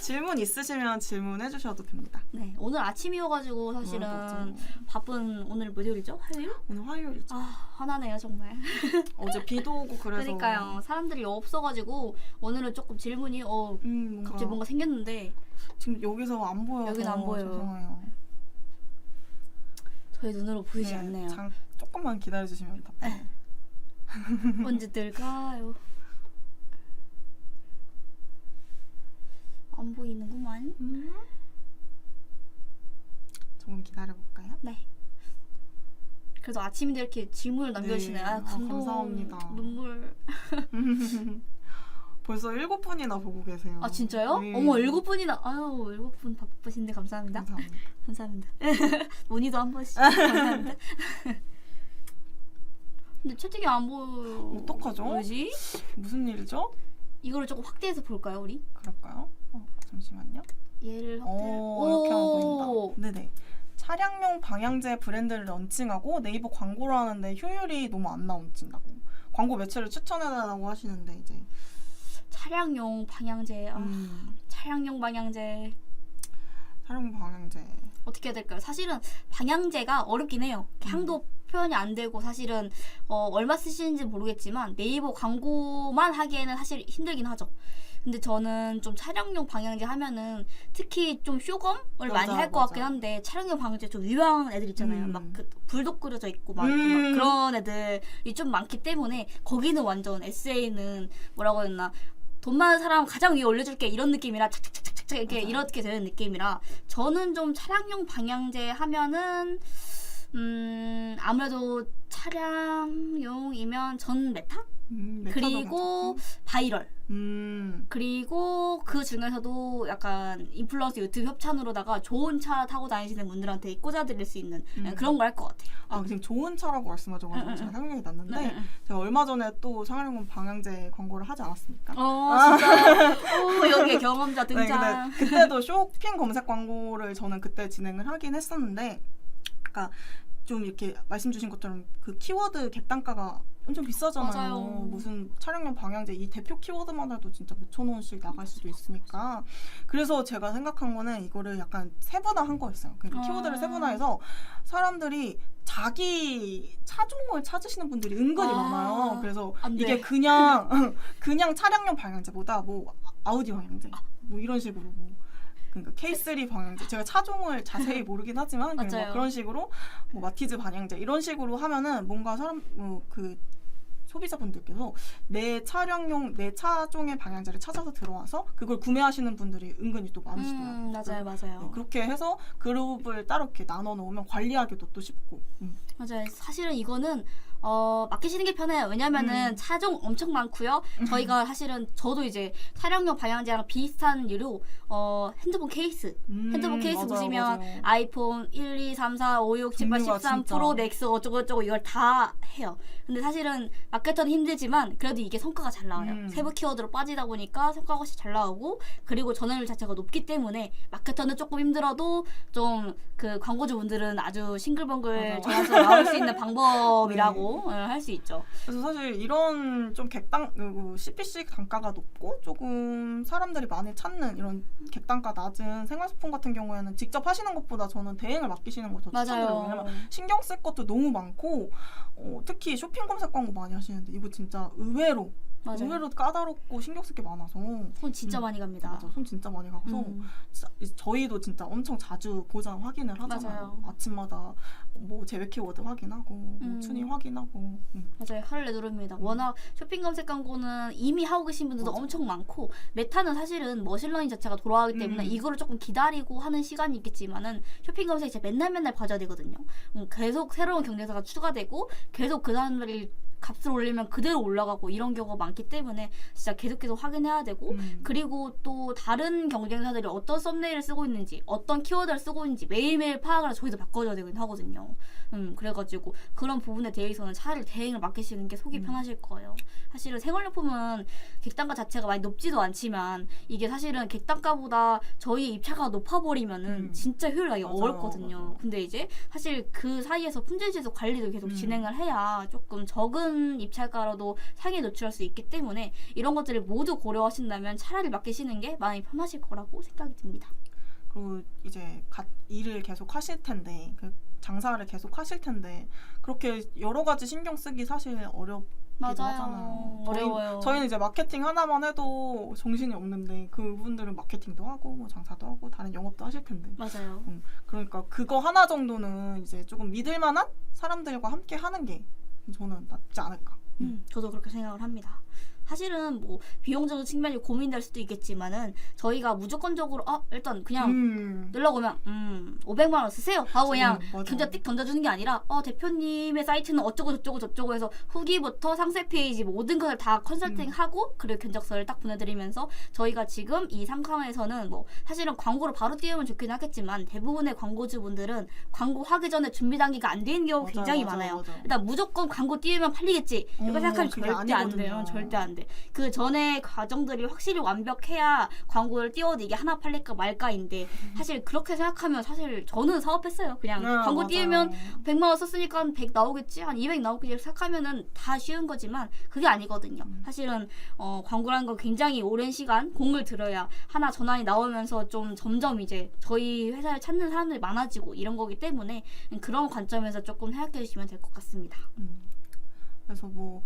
질문 있으시면 질문해 주셔도 됩니다. 네 오늘 아침이어가지고 사실은 바쁜 오늘 몇 요일이죠? 화요일? 오늘 화요일이죠. 화나네요 정말. 어제 비도 오고 그래서 그러니까요. 사람들이 없어가지고 오늘은 조금 질문이 갑자기 뭔가 생겼는데 지금 여기서 안 보여서 여기는 안 보여요. 죄송해요. 저희 눈으로 보이지 않네요. 조금만 기다려 주시면 답변. 언제 뜰까요? 안 보이는구만. 조금 기다려 볼까요? 네. 그래도 아침인데 이렇게 질문을 남겨주시네요. 네. 감동. 감사합니다. 눈물. 벌써 7분이나 보고 계세요. 아 진짜요? 네. 어머 7분이나. 아유 7분 바쁘신데 감사합니다. 감사합니다. 문의도 한 번씩. 감사합니다. 근데 채팅이 안 보여. 어떡하죠? 뭐지? 무슨 일이죠? 이거를 조금 확대해서 볼까요, 우리? 그럴까요? 잠시만요. 얘를 확대를. 이렇게 하면 보인다. 네네. 차량용 방향제 브랜드를 런칭하고 네이버 광고를 하는데 효율이 너무 안 나온다고. 광고 매체를 추천해달라고 하시는데 이제 차량용 방향제. 차량용 방향제. 어떻게 해야 될까요? 사실은 방향제가 어렵긴 해요. 향도 표현이 안 되고 사실은 얼마 쓰시는지 모르겠지만 네이버 광고만 하기에는 사실 힘들긴 하죠. 근데 저는 좀 차량용 방향제 하면은 특히 좀 쇼검을 많이 할 것 같긴 한데 차량용 방향제 좀 유명한 애들 있잖아요. 막 그 불독 그려져 있고 막 그런 애들이 좀 많기 때문에 거기는 완전 에세이는 뭐라고 해야 되나 돈 많은 사람 가장 위에 올려줄게 이런 느낌이라 착착착착착 이렇게 되는 느낌이라 저는 좀 차량용 방향제 하면은 아무래도 차량용이면 전 메타? 그리고 바이럴 그리고 그 중에서도 약간 인플루언서 유튜브 협찬으로다가 좋은 차 타고 다니시는 분들한테 꽂아드릴 수 있는 그런 걸 할 것 같아요. 지금 좋은 차라고 말씀하셔가지고 제가 생각이 났는데 제가 얼마 전에 또 차량용 방향제 광고를 하지 않았습니까? 진짜 여기에 경험자 등장. 네, 그때도 쇼핑 검색 광고를 저는 그때 진행을 하긴 했었는데 그러니까 좀 이렇게 말씀 주신 것처럼 그 키워드 객단가가 엄청 비싸잖아요. 맞아요. 무슨 차량용 방향제 이 대표 키워드만 해도 진짜 몇천 원씩 나갈 수도 있으니까 그래서 제가 생각한 거는 이거를 약간 세분화한 거였어요. 그러니까 키워드를 세분화해서 사람들이 자기 차종을 찾으시는 분들이 은근히 많아요. 그래서 이게 그냥 차량용 방향제보다 뭐 아우디 방향제 뭐 이런 식으로 그러니까 K3 방향제 제가 차종을 자세히 모르긴 하지만 뭐 그런 식으로 뭐 마티즈 방향제 이런 식으로 하면은 뭔가 그 소비자분들께서 내 차종의 방향제를 찾아서 들어와서 그걸 구매하시는 분들이 은근히 또 많으시더라고요. 맞아요. 네, 그렇게 해서 그룹을 따로 이렇게 나눠 놓으면 관리하기도 또 쉽고. 맞아요. 사실은 이거는 맡기시는 게 편해요. 왜냐면은 차종 엄청 많고요. 저희가 사실은 저도 이제 차량용 방향제랑 비슷한 류로 핸드폰 케이스 맞아요, 보시면 맞아요. 아이폰 1, 2, 3, 4, 5, 6, 7, 8, 13 진짜. 프로 맥스 어쩌고저쩌고 이걸 다 해요. 근데 사실은 마케터는 힘들지만 그래도 이게 성과가 잘 나와요. 세부 키워드로 빠지다 보니까 성과가 훨씬 잘 나오고 그리고 전환율 자체가 높기 때문에 마케터는 조금 힘들어도 좀 그 광고주분들은 아주 싱글벙글 전환수가 나올 수 있는 방법이라고 있고 할 수 있죠. 그래서 사실 이런 좀 CPC 단가가 높고 조금 사람들이 많이 찾는 이런 객단가 낮은 생활소품 같은 경우에는 직접 하시는 것보다 저는 대행을 맡기시는 걸 더 추천드려요. 왜냐면 신경 쓸 것도 너무 많고 특히 쇼핑 검색 광고 많이 하시는데 이거 진짜 의외로 까다롭고 신경 쓸 게 많아서 손 진짜 많이 갑니다. 맞아, 손 진짜 많이 가서 저희도 진짜 엄청 자주 보장 확인을 하잖아요. 맞아요. 아침마다 뭐 제외 키워드 확인하고 뭐 춘위 확인하고 맞아요. 화를 내두릅니다. 워낙 쇼핑 검색 광고는 이미 하고 계신 분들도 맞아. 엄청 많고 메타는 사실은 머신러닝 자체가 돌아가기 때문에 이거를 조금 기다리고 하는 시간이 있겠지만은 쇼핑 검색이 진짜 맨날 봐줘야 되거든요. 계속 새로운 경쟁사가 추가되고 계속 그 사람들이 값을 올리면 그대로 올라가고 이런 경우가 많기 때문에 진짜 계속 확인해야 되고 그리고 또 다른 경쟁사들이 어떤 썸네일을 쓰고 있는지 어떤 키워드를 쓰고 있는지 매일매일 파악을 저희도 바꿔줘야 되긴 하거든요. 그래가지고 그런 부분에 대해서는 차라리 대행을 맡기시는 게 속이 편하실 거예요. 사실은 생활용품은 객단가 자체가 많이 높지도 않지만 이게 사실은 객단가보다 저희 입찰가가 높아버리면은 진짜 효율 나기 어렵거든요. 근데 이제 사실 그 사이에서 품질지수 관리도 계속 진행을 해야 조금 적은 입찰가로도 상위에 노출할 수 있기 때문에 이런 것들을 모두 고려하신다면 차라리 맡기시는 게 마음이 편하실 거라고 생각이 듭니다. 그리고 이제 일을 계속 하실 텐데 장사를 계속 하실 텐데 그렇게 여러 가지 신경 쓰기 사실 어렵기도 하잖아요. 어려워요. 저희는 이제 마케팅 하나만 해도 정신이 없는데 그분들은 마케팅도 하고 뭐 장사도 하고 다른 영업도 하실 텐데. 맞아요. 그러니까 그거 하나 정도는 이제 조금 믿을만한 사람들과 함께 하는 게 저는 낫지 않을까. 저도 그렇게 생각을 합니다. 사실은 뭐 비용적인 측면이 고민될 수도 있겠지만은 저희가 무조건적으로 일단 그냥 연락 오면 500만 원 쓰세요 하고 그냥 견적 띡 던져주는 게 아니라 대표님의 사이트는 어쩌고 저쩌고 해서 후기부터 상세 페이지 모든 것을 다 컨설팅하고 그리고 견적서를 딱 보내드리면서 저희가 지금 이 상황에서는 뭐 사실은 광고를 바로 띄우면 좋긴 하겠지만 대부분의 광고주분들은 광고 하기 전에 준비 단계가 안 되는 경우가 굉장히 많아요. 일단 무조건 광고 띄우면 팔리겠지 이렇게 생각하면 절대 안 돼요. 절대 안 돼. 그 전에 과정들이 확실히 완벽해야 광고를 띄워도 이게 하나 팔릴까 말까인데 사실 그렇게 생각하면 사실 저는 사업했어요. 그냥 광고 띄우면 100만 원 썼으니까 한 100 나오겠지 한 200 나오겠지 생각하면은 다 쉬운 거지만 그게 아니거든요. 사실은 광고라는 건 굉장히 오랜 시간 공을 들여야 하나 전환이 나오면서 좀 점점 이제 저희 회사를 찾는 사람들이 많아지고 이런 거기 때문에 그런 관점에서 조금 생각해 주시면 될 것 같습니다. 그래서 뭐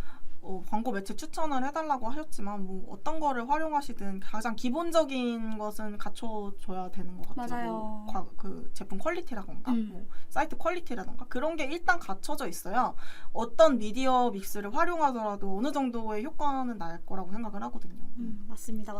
광고 매체 추천을 해달라고 하셨지만 뭐 어떤 거를 활용하시든 가장 기본적인 것은 갖춰줘야 되는 것 같아요. 맞아요. 그 제품 퀄리티라던가 뭐 사이트 퀄리티라던가 그런 게 일단 갖춰져 있어야 어떤 미디어 믹스를 활용하더라도 어느 정도의 효과는 날 거라고 생각을 하거든요. 맞습니다.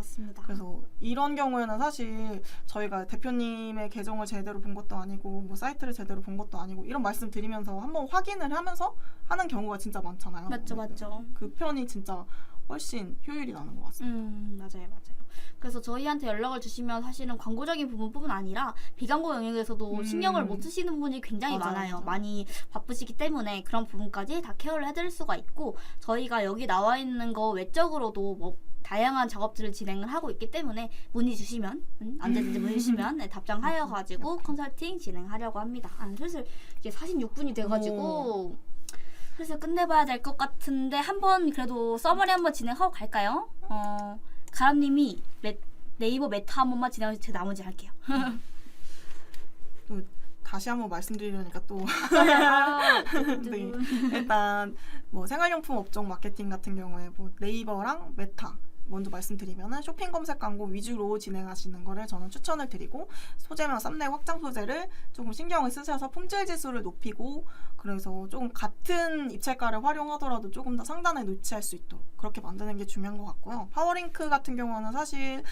그래서 이런 경우에는 사실 저희가 대표님의 계정을 제대로 본 것도 아니고 뭐 사이트를 제대로 본 것도 아니고 이런 말씀 드리면서 한번 확인을 하면서 하는 경우가 진짜 많잖아요. 맞죠. 그 편이 진짜 훨씬 효율이 나는 것 같습니다. 맞아요. 그래서 저희한테 연락을 주시면 사실은 광고적인 부분뿐만 아니라 비광고 영역에서도 신경을 못 쓰시는 분이 굉장히 많아요. 많이 바쁘시기 때문에 그런 부분까지 다 케어를 해드릴 수가 있고 저희가 여기 나와 있는 거 외적으로도 뭐 다양한 작업들을 진행을 하고 있기 때문에 문의 주시면 언제든지 문의 주시면 답장하여 가지고 컨설팅 진행하려고 합니다. 슬슬 이제 46분이 돼가지고 슬슬 끝내봐야 될 것 같은데 한번 그래도 서머리 한번 진행하고 갈까요? 가람님이 네이버 메타 한 번만 진행해서 제가 나머지 할게요. 또 다시 한번 말씀드리려니까 또 네. 일단 뭐 생활용품 업종 마케팅 같은 경우에 뭐 네이버랑 메타 먼저 말씀드리면은 쇼핑 검색 광고 위주로 진행하시는 거를 저는 추천을 드리고 소재명 썸네일 확장 소재를 조금 신경을 쓰셔서 품질 지수를 높이고 그래서 조금 같은 입찰가를 활용하더라도 조금 더 상단에 노출할 수 있도록 그렇게 만드는 게 중요한 것 같고요. 파워링크 같은 경우는 사실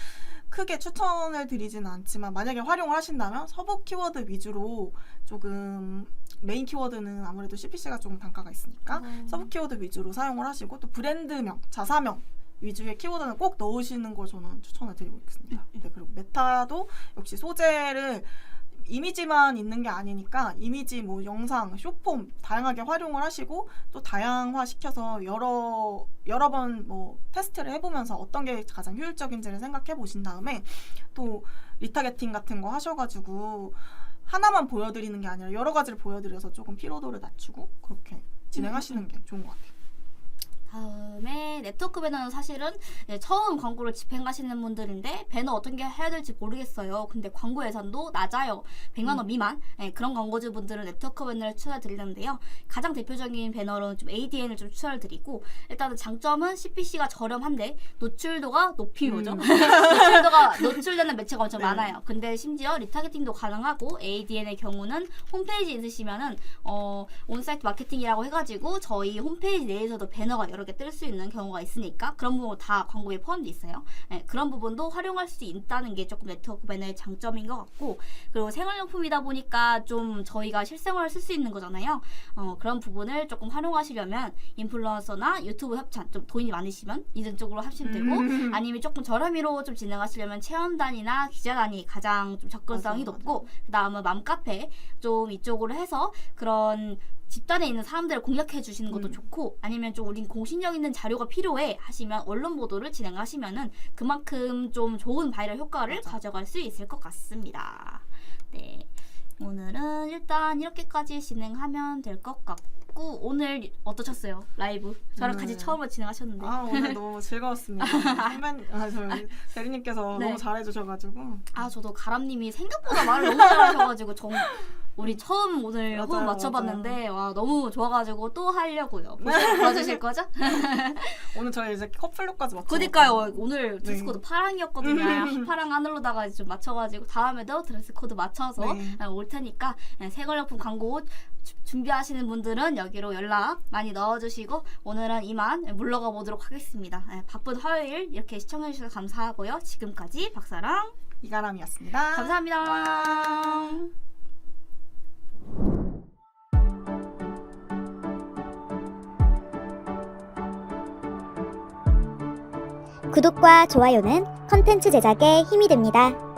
크게 추천을 드리지는 않지만 만약에 활용을 하신다면 서브 키워드 위주로 조금 메인 키워드는 아무래도 CPC가 조금 단가가 있으니까 서브 키워드 위주로 사용을 하시고 또 브랜드명, 자사명 위주의 키워드는 꼭 넣으시는 걸 저는 추천을 드리고 있습니다. 네, 그리고 메타도 역시 소재를 이미지만 있는 게 아니니까 이미지, 뭐 영상, 숏폼 다양하게 활용을 하시고 또 다양화시켜서 여러 번 뭐 테스트를 해보면서 어떤 게 가장 효율적인지를 생각해 보신 다음에 또 리타게팅 같은 거 하셔가지고 하나만 보여드리는 게 아니라 여러 가지를 보여드려서 조금 피로도를 낮추고 그렇게 진행하시는 게 좋은 것 같아요. 다음에 네트워크 배너는 사실은 처음 광고를 집행하시는 분들인데 배너 어떻게 해야 될지 모르겠어요. 근데 광고 예산도 낮아요. 100만 원 미만. 그런 광고주분들은 네트워크 배너를 추천드리는데요. 가장 대표적인 배너로는 좀 ADN을 좀 추천드리고 일단은 장점은 CPC가 저렴한데 노출도가 높이 오죠. 노출되는 매체가 엄청 네. 많아요. 근데 심지어 리타게팅도 가능하고 ADN의 경우는 홈페이지 있으시면은 온사이트 마케팅이라고 해가지고 저희 홈페이지 내에서도 배너가 여러 개 뜰 수 있는 경우가 있으니까 그런 부분 다 광고에 포함되어 있어요. 그런 부분도 활용할 수 있다는 게 조금 네트워크 배너의 장점인 것 같고 그리고 생활용품이다 보니까 좀 저희가 실생활을 쓸 수 있는 거잖아요. 그런 부분을 조금 활용하시려면 인플루언서나 유튜브 협찬 좀 돈이 많으시면 이런 쪽으로 하시면 되고 아니면 조금 저렴이로 좀 진행하시려면 체험단이나 기자단이 가장 좀 접근성이 맞아요, 높고 그 다음은 맘카페 좀 이쪽으로 해서 그런 집단에 있는 사람들을 공략해 주시는 것도 좋고 아니면 좀 우린 공신력 있는 자료가 필요해 하시면 언론 보도를 진행하시면은 그만큼 좀 좋은 바이럴 효과를 가져갈 수 있을 것 같습니다. 네, 오늘은 일단 이렇게까지 진행하면 될 것 같고 오늘 어떠셨어요? 라이브 저랑 같이 처음으로 진행하셨는데 오늘 너무 즐거웠습니다. 저희 대리님께서 네. 너무 잘해주셔가지고 저도 가람님이 생각보다 말을 너무 잘하셔가지고 우리 처음 오늘 맞아요, 호흡 맞춰봤는데 와 너무 좋아가지고 또 하려고요. 봐주실 거죠? 오늘 저희 이제 커플룩까지 맞춰. 그니까요. 오늘 드레스 코드 네. 파랑이었거든요. 파랑 하늘로다가 좀 맞춰가지고 다음에도 드레스 코드 맞춰서 네. 올 테니까 생활용품 광고 준비하시는 분들은 여기로 연락 많이 넣어주시고 오늘은 이만 물러가 보도록 하겠습니다. 바쁜 화요일 이렇게 시청해주셔서 감사하고요. 지금까지 박사랑 이가람이었습니다. 감사합니다. 구독과 좋아요는 컨텐츠 제작에 힘이 됩니다.